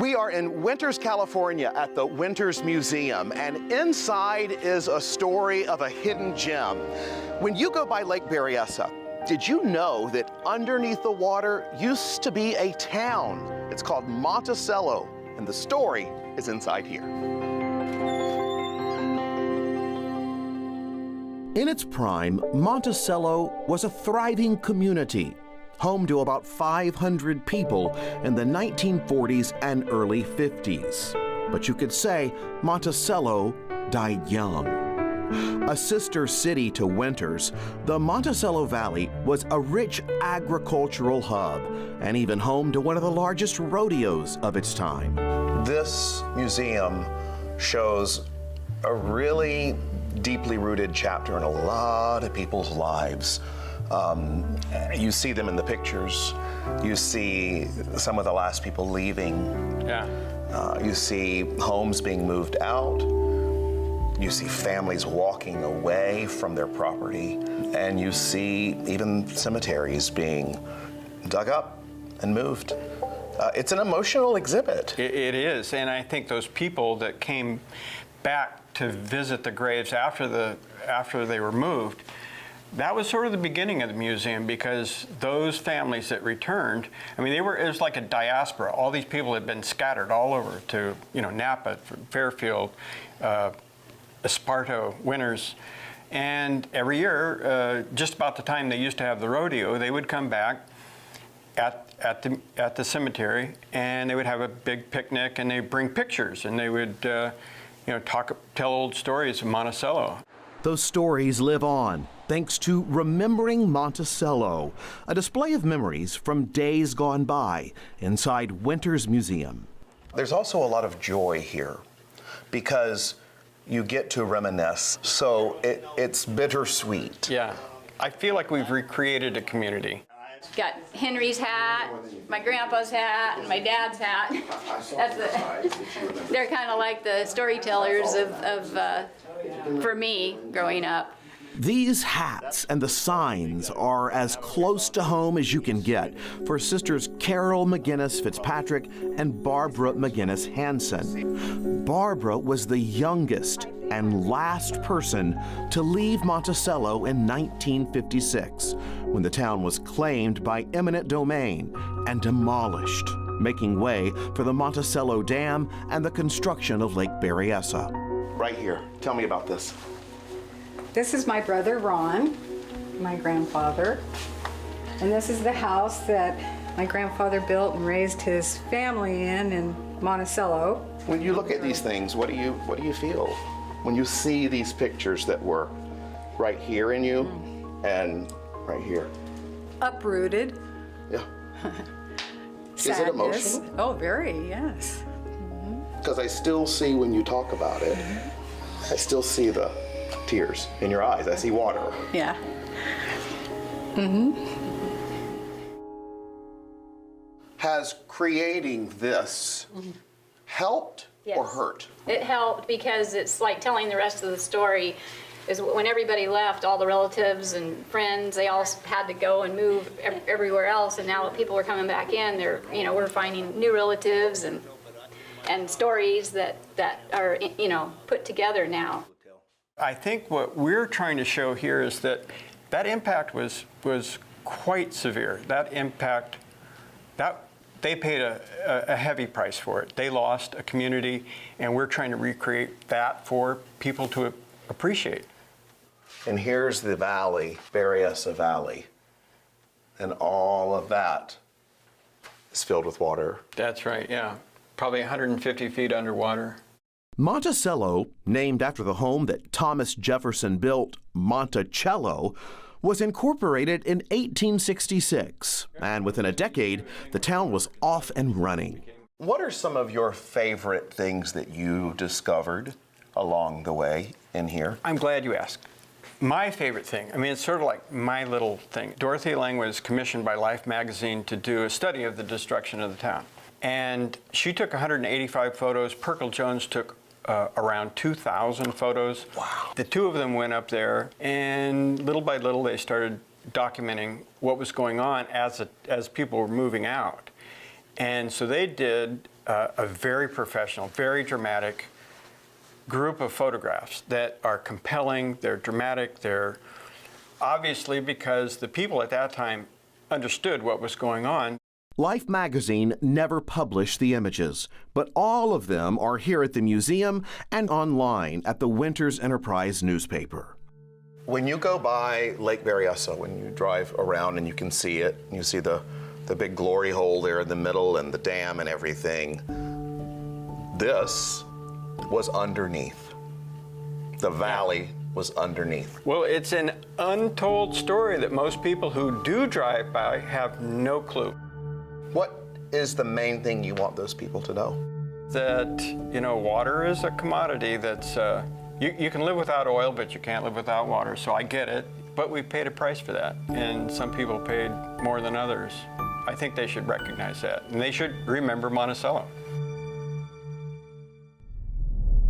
We are in Winters, California at the Winters Museum, and inside is a story of a hidden gem. When you go by Lake Berryessa, did you know that underneath the water used to be a town? It's called Monticello, and the story is inside here. In its prime, Monticello was a thriving community, home to about 500 people in the 1940s and early 50s. But you could say Monticello died young. A sister city to Winters, the Monticello Valley was a rich agricultural hub and even home to one of the largest rodeos of its time. This museum shows a really deeply rooted chapter in a lot of people's lives. You see them in the pictures. You see some of the last people leaving. Yeah. You see homes being moved out. You see families walking away from their property. And you see even cemeteries being dug up and moved. It's an emotional exhibit. It is, and I think those people that came back to visit the graves after they were moved, that was sort of the beginning of the museum, because those families that returned, I mean, it was like a diaspora. All these people had been scattered all over to, Napa, Fairfield, Esparto, Winters, and every year, just about the time they used to have the rodeo, they would come back at the cemetery, and they would have a big picnic, and they'd bring pictures, and they would, tell old stories of Monticello. Those stories live on, thanks to Remembering Monticello, a display of memories from days gone by inside Winters Museum. There's also a lot of joy here because you get to reminisce, so it's bittersweet. Yeah, I feel like we've recreated a community. Got Henry's hat, my grandpa's hat, and my dad's hat. They're kind of like the storytellers for me growing up. These hats and the signs are as close to home as you can get for sisters Carol McGinnis Fitzpatrick and Barbara McGinnis Hansen. Barbara was the youngest and last person to leave Monticello in 1956, when the town was claimed by eminent domain and demolished, making way for the Monticello Dam and the construction of Lake Berryessa. Right here, tell me about this. This is my brother Ron, my grandfather, and this is the house that my grandfather built and raised his family in Monticello. When you look at these things, what do you feel when you see these pictures that were right here in you and right here? Uprooted. Yeah. Sadness. Is it emotional? Oh, very, yes. Because I still see, when you talk about it, I still see the tears in your eyes. I see water. Yeah. Has creating this helped or hurt? It helped because it's like telling the rest of the story. Is when everybody left, all the relatives and friends, they all had to go and move everywhere else, and now that people are coming back in, we're finding new relatives and stories that are put together now. I think what we're trying to show here is that impact was quite severe. That impact, they paid a heavy price for it. They lost a community, and we're trying to recreate that for people to appreciate. And here's the valley, Berryessa Valley, and all of that is filled with water. That's right, yeah. Probably 150 feet underwater. Monticello, named after the home that Thomas Jefferson built, Monticello, was incorporated in 1866, and within a decade, the town was off and running. What are some of your favorite things that you discovered along the way in here? I'm glad you asked. My favorite thing, it's sort of like my little thing. Dorothy Lang was commissioned by Life magazine to do a study of the destruction of the town. And she took 185 photos. Perkle Jones took around 2,000 photos. Wow. The two of them went up there, and little by little they started documenting what was going on as people were moving out. And so they did a very professional, very dramatic group of photographs that are compelling, they're dramatic, they're obviously because the people at that time understood what was going on. Life magazine never published the images, but all of them are here at the museum and online at the Winters Enterprise newspaper. When you go by Lake Berryessa, when you drive around and you can see it, you see the big glory hole there in the middle and the dam and everything, this was underneath. The valley was underneath. Well, it's an untold story that most people who do drive by have no clue. What is the main thing you want those people to know? That, you know, water is a commodity that's, you can live without oil, but you can't live without water, so I get it. But we paid a price for that, and some people paid more than others. I think they should recognize that, and they should remember Monticello.